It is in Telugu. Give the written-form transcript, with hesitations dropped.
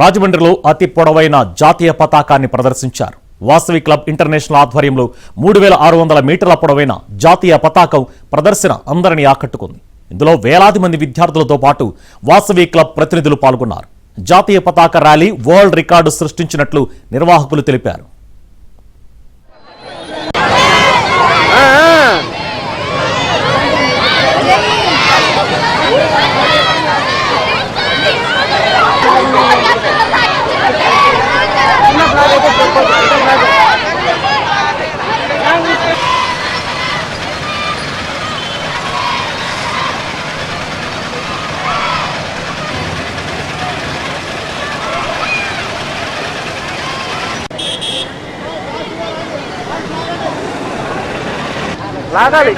రాజమండ్రిలో అతి పొడవైన జాతీయ పతాకాన్ని ప్రదర్శించారు. వాసవి క్లబ్ ఇంటర్నేషనల్ ఆధ్వర్యంలో 3600 మీటర్ల పొడవైన జాతీయ పతాకం ప్రదర్శన అందరినీ ఆకట్టుకుంది. ఇందులో వేలాది మంది విద్యార్థులతో పాటు వాసవి క్లబ్ ప్రతినిధులు పాల్గొన్నారు. జాతీయ పతాక ర్యాలీ వరల్డ్ రికార్డు సృష్టించినట్లు నిర్వాహకులు తెలిపారు. లాగాలి